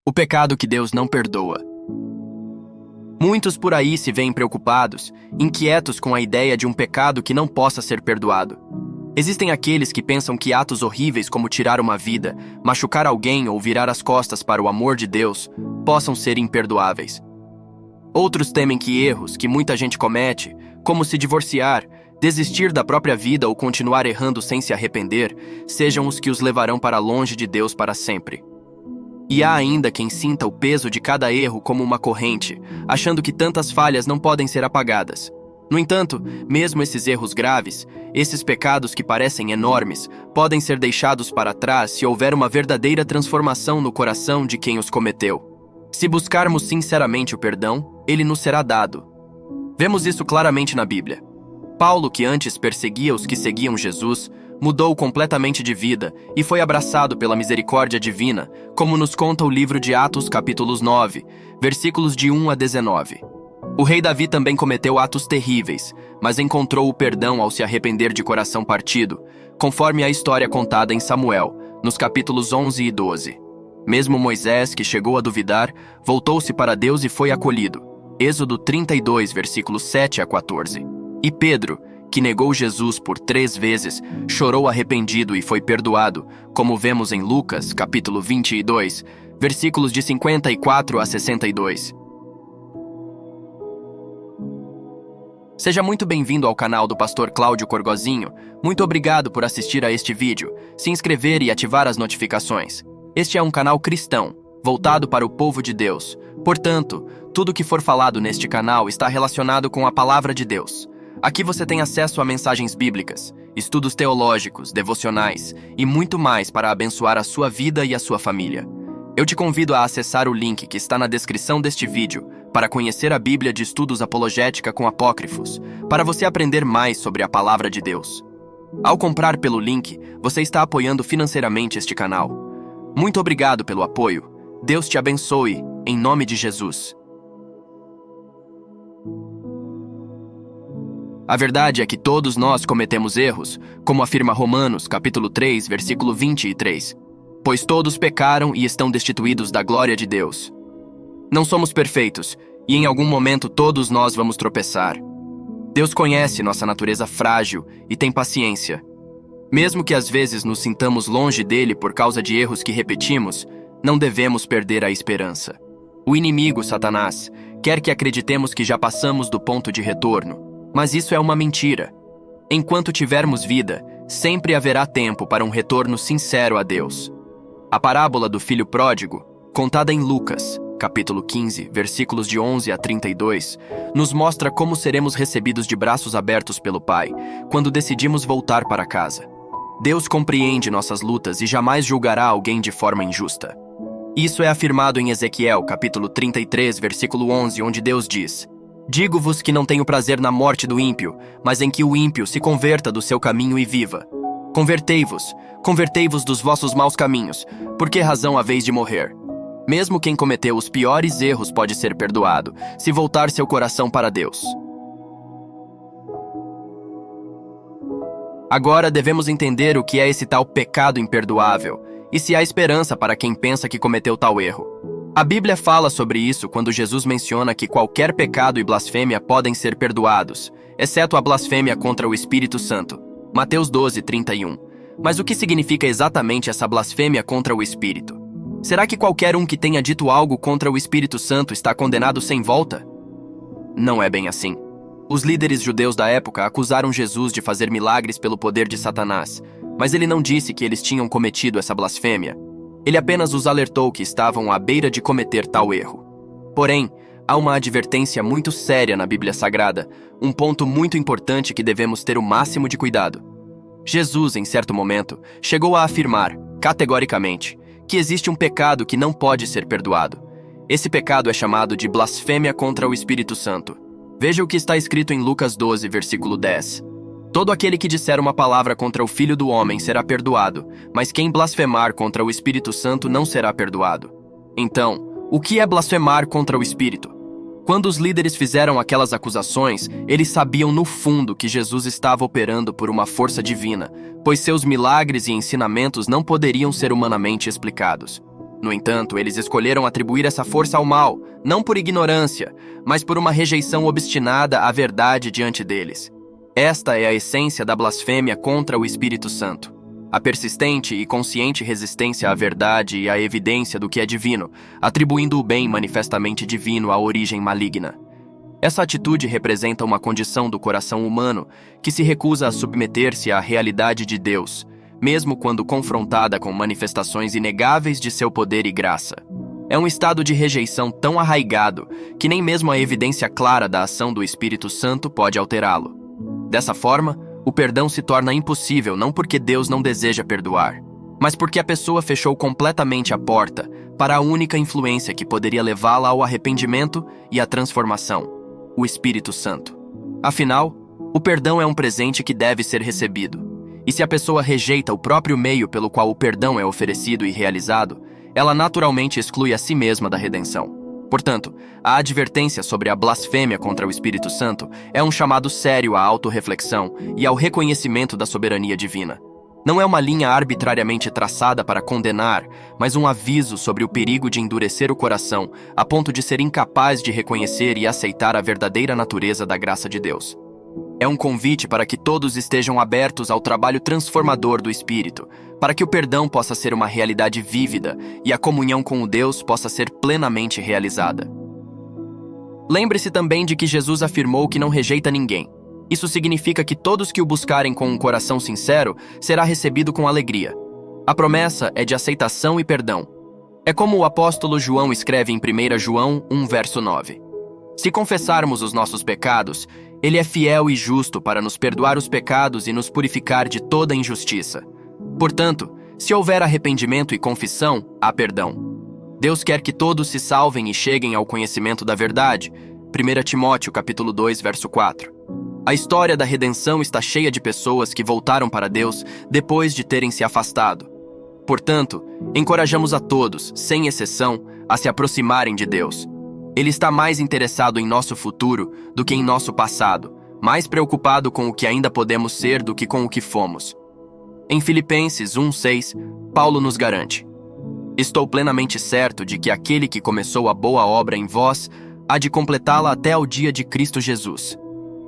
O pecado que Deus não perdoa. Muitos por aí se veem preocupados, inquietos com a ideia de um pecado que não possa ser perdoado. Existem aqueles que pensam que atos horríveis como tirar uma vida, machucar alguém ou virar as costas para o amor de Deus possam ser imperdoáveis. Outros temem que erros que muita gente comete, como se divorciar, desistir da própria vida ou continuar errando sem se arrepender, sejam os que os levarão para longe de Deus para sempre. E há ainda quem sinta o peso de cada erro como uma corrente, achando que tantas falhas não podem ser apagadas. No entanto, mesmo esses erros graves, esses pecados que parecem enormes, podem ser deixados para trás se houver uma verdadeira transformação no coração de quem os cometeu. Se buscarmos sinceramente o perdão, ele nos será dado. Vemos isso claramente na Bíblia. Paulo, que antes perseguia os que seguiam Jesus, mudou completamente de vida e foi abraçado pela misericórdia divina, como nos conta o livro de Atos, capítulos 9, versículos de 1 a 19. O rei Davi também cometeu atos terríveis, mas encontrou o perdão ao se arrepender de coração partido, conforme a história contada em Samuel, nos capítulos 11 e 12. Mesmo Moisés, que chegou a duvidar, voltou-se para Deus e foi acolhido. Êxodo 32, versículos 7 a 14. E Pedro, que negou Jesus por 3 vezes, chorou arrependido e foi perdoado, como vemos em Lucas, capítulo 22, versículos de 54 a 62. Seja muito bem-vindo ao canal do Pastor Cláudio Corgozinho. Muito obrigado por assistir a este vídeo, se inscrever e ativar as notificações. Este é um canal cristão, voltado para o povo de Deus. Portanto, tudo que for falado neste canal está relacionado com a palavra de Deus. Aqui você tem acesso a mensagens bíblicas, estudos teológicos, devocionais e muito mais para abençoar a sua vida e a sua família. Eu te convido a acessar o link que está na descrição deste vídeo para conhecer a Bíblia de Estudos Apologética com Apócrifos, para você aprender mais sobre a palavra de Deus. Ao comprar pelo link, você está apoiando financeiramente este canal. Muito obrigado pelo apoio. Deus te abençoe, em nome de Jesus. A verdade é que todos nós cometemos erros, como afirma Romanos, capítulo 3, versículo 23. Pois todos pecaram e estão destituídos da glória de Deus. Não somos perfeitos, e em algum momento todos nós vamos tropeçar. Deus conhece nossa natureza frágil e tem paciência. Mesmo que às vezes nos sintamos longe dele por causa de erros que repetimos, não devemos perder a esperança. O inimigo, Satanás, quer que acreditemos que já passamos do ponto de retorno. Mas isso é uma mentira. Enquanto tivermos vida, sempre haverá tempo para um retorno sincero a Deus. A parábola do filho pródigo, contada em Lucas, capítulo 15, versículos de 11 a 32, nos mostra como seremos recebidos de braços abertos pelo Pai, quando decidimos voltar para casa. Deus compreende nossas lutas e jamais julgará alguém de forma injusta. Isso é afirmado em Ezequiel, capítulo 33, versículo 11, onde Deus diz: Digo-vos que não tenho prazer na morte do ímpio, mas em que o ímpio se converta do seu caminho e viva. Convertei-vos dos vossos maus caminhos, por que razão haveis de morrer? Mesmo quem cometeu os piores erros pode ser perdoado, se voltar seu coração para Deus. Agora devemos entender o que é esse tal pecado imperdoável, e se há esperança para quem pensa que cometeu tal erro. A Bíblia fala sobre isso quando Jesus menciona que qualquer pecado e blasfêmia podem ser perdoados, exceto a blasfêmia contra o Espírito Santo. Mateus 12, 31. Mas o que significa exatamente essa blasfêmia contra o Espírito? Será que qualquer um que tenha dito algo contra o Espírito Santo está condenado sem volta? Não é bem assim. Os líderes judeus da época acusaram Jesus de fazer milagres pelo poder de Satanás, mas ele não disse que eles tinham cometido essa blasfêmia. Ele apenas os alertou que estavam à beira de cometer tal erro. Porém, há uma advertência muito séria na Bíblia Sagrada, um ponto muito importante que devemos ter o máximo de cuidado. Jesus, em certo momento, chegou a afirmar, categoricamente, que existe um pecado que não pode ser perdoado. Esse pecado é chamado de blasfêmia contra o Espírito Santo. Veja o que está escrito em Lucas 12, versículo 10. Todo aquele que disser uma palavra contra o Filho do Homem será perdoado, mas quem blasfemar contra o Espírito Santo não será perdoado. Então, o que é blasfemar contra o Espírito? Quando os líderes fizeram aquelas acusações, eles sabiam no fundo que Jesus estava operando por uma força divina, pois seus milagres e ensinamentos não poderiam ser humanamente explicados. No entanto, eles escolheram atribuir essa força ao mal, não por ignorância, mas por uma rejeição obstinada à verdade diante deles. Esta é a essência da blasfêmia contra o Espírito Santo. A persistente e consciente resistência à verdade e à evidência do que é divino, atribuindo o bem manifestamente divino à origem maligna. Essa atitude representa uma condição do coração humano que se recusa a submeter-se à realidade de Deus, mesmo quando confrontada com manifestações inegáveis de seu poder e graça. É um estado de rejeição tão arraigado que nem mesmo a evidência clara da ação do Espírito Santo pode alterá-lo. Dessa forma, o perdão se torna impossível não porque Deus não deseja perdoar, mas porque a pessoa fechou completamente a porta para a única influência que poderia levá-la ao arrependimento e à transformação, o Espírito Santo. Afinal, o perdão é um presente que deve ser recebido. E se a pessoa rejeita o próprio meio pelo qual o perdão é oferecido e realizado, ela naturalmente exclui a si mesma da redenção. Portanto, a advertência sobre a blasfêmia contra o Espírito Santo é um chamado sério à autorreflexão e ao reconhecimento da soberania divina. Não é uma linha arbitrariamente traçada para condenar, mas um aviso sobre o perigo de endurecer o coração a ponto de ser incapaz de reconhecer e aceitar a verdadeira natureza da graça de Deus. É um convite para que todos estejam abertos ao trabalho transformador do Espírito, para que o perdão possa ser uma realidade vívida e a comunhão com o Deus possa ser plenamente realizada. Lembre-se também de que Jesus afirmou que não rejeita ninguém. Isso significa que todos que o buscarem com um coração sincero será recebido com alegria. A promessa é de aceitação e perdão. É como o apóstolo João escreve em 1 João 1, verso 9. Se confessarmos os nossos pecados, Ele é fiel e justo para nos perdoar os pecados e nos purificar de toda injustiça. Portanto, se houver arrependimento e confissão, há perdão. Deus quer que todos se salvem e cheguem ao conhecimento da verdade. 1 Timóteo capítulo 2, verso 4. A história da redenção está cheia de pessoas que voltaram para Deus depois de terem se afastado. Portanto, encorajamos a todos, sem exceção, a se aproximarem de Deus. Ele está mais interessado em nosso futuro do que em nosso passado, mais preocupado com o que ainda podemos ser do que com o que fomos. Em Filipenses 1:6, Paulo nos garante: estou plenamente certo de que aquele que começou a boa obra em vós há de completá-la até ao dia de Cristo Jesus.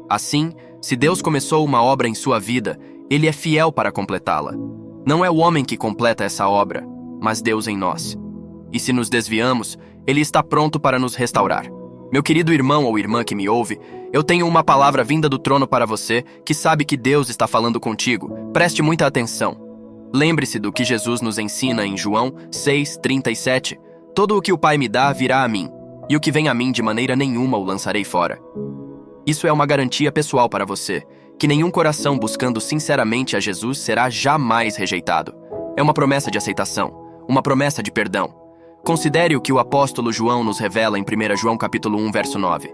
Assim, se Deus começou uma obra em sua vida, Ele é fiel para completá-la. Não é o homem que completa essa obra, mas Deus em nós. E se nos desviamos, Ele está pronto para nos restaurar. Meu querido irmão ou irmã que me ouve, eu tenho uma palavra vinda do trono para você que sabe que Deus está falando contigo. Preste muita atenção. Lembre-se do que Jesus nos ensina em João 6:37. Todo o que o Pai me dá virá a mim, e o que vem a mim de maneira nenhuma o lançarei fora. Isso é uma garantia pessoal para você, que nenhum coração buscando sinceramente a Jesus será jamais rejeitado. É uma promessa de aceitação, uma promessa de perdão. Considere o que o apóstolo João nos revela em 1 João capítulo 1, verso 9.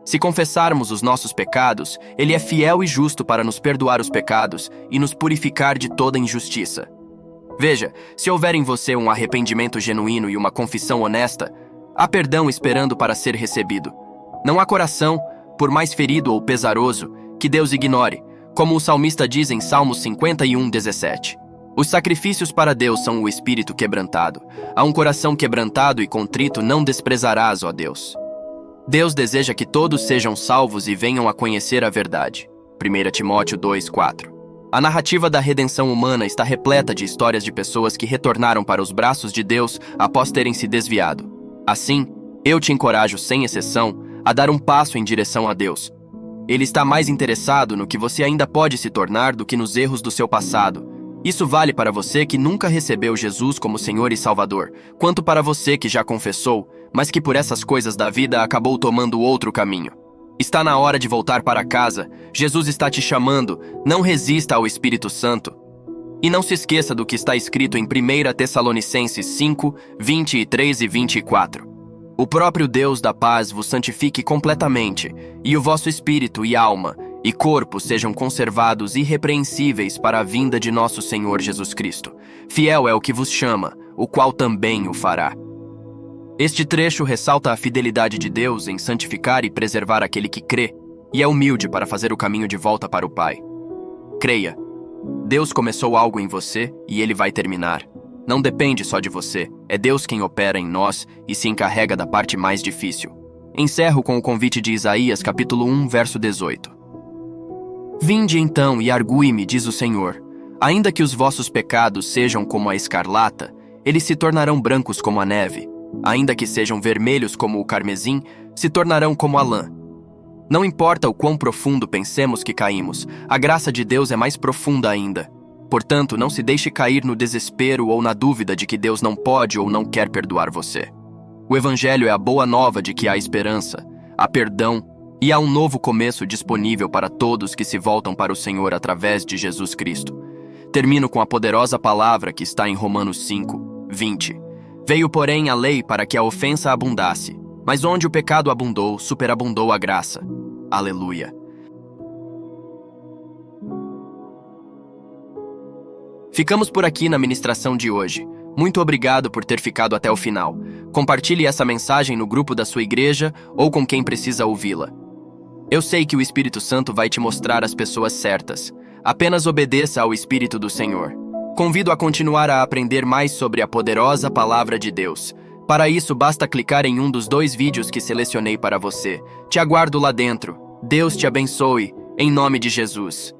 Se confessarmos os nossos pecados, Ele é fiel e justo para nos perdoar os pecados e nos purificar de toda injustiça. Veja, se houver em você um arrependimento genuíno e uma confissão honesta, há perdão esperando para ser recebido. Não há coração, por mais ferido ou pesaroso, que Deus ignore, como o salmista diz em Salmos 51:17. Os sacrifícios para Deus são o espírito quebrantado. A um coração quebrantado e contrito não desprezarás, ó Deus. Deus deseja que todos sejam salvos e venham a conhecer a verdade. 1 Timóteo 2:4. A narrativa da redenção humana está repleta de histórias de pessoas que retornaram para os braços de Deus após terem se desviado. Assim, eu te encorajo, sem exceção, a dar um passo em direção a Deus. Ele está mais interessado no que você ainda pode se tornar do que nos erros do seu passado. Isso vale para você que nunca recebeu Jesus como Senhor e Salvador, quanto para você que já confessou, mas que por essas coisas da vida acabou tomando outro caminho. Está na hora de voltar para casa. Jesus está te chamando. Não resista ao Espírito Santo. E não se esqueça do que está escrito em 1 Tessalonicenses 5, 23 e 24. O próprio Deus da paz vos santifique completamente, e o vosso espírito e alma e corpo sejam conservados irrepreensíveis para a vinda de nosso Senhor Jesus Cristo. Fiel é o que vos chama, o qual também o fará. Este trecho ressalta a fidelidade de Deus em santificar e preservar aquele que crê, e é humilde para fazer o caminho de volta para o Pai. Creia, Deus começou algo em você e Ele vai terminar. Não depende só de você, é Deus quem opera em nós e se encarrega da parte mais difícil. Encerro com o convite de Isaías, capítulo 1, verso 18. Vinde então e argui-me, diz o Senhor. Ainda que os vossos pecados sejam como a escarlata, eles se tornarão brancos como a neve. Ainda que sejam vermelhos como o carmesim, se tornarão como a lã. Não importa o quão profundo pensemos que caímos, a graça de Deus é mais profunda ainda. Portanto, não se deixe cair no desespero ou na dúvida de que Deus não pode ou não quer perdoar você. O Evangelho é a boa nova de que há esperança, há perdão e há um novo começo disponível para todos que se voltam para o Senhor através de Jesus Cristo. Termino com a poderosa palavra que está em Romanos 5, 20. Veio, porém, a lei para que a ofensa abundasse, mas onde o pecado abundou, superabundou a graça. Aleluia. Ficamos por aqui na ministração de hoje. Muito obrigado por ter ficado até o final. Compartilhe essa mensagem no grupo da sua igreja ou com quem precisa ouvi-la. Eu sei que o Espírito Santo vai te mostrar as pessoas certas. Apenas obedeça ao Espírito do Senhor. Convido a continuar a aprender mais sobre a poderosa Palavra de Deus. Para isso, basta clicar em um dos 2 vídeos que selecionei para você. Te aguardo lá dentro. Deus te abençoe, em nome de Jesus.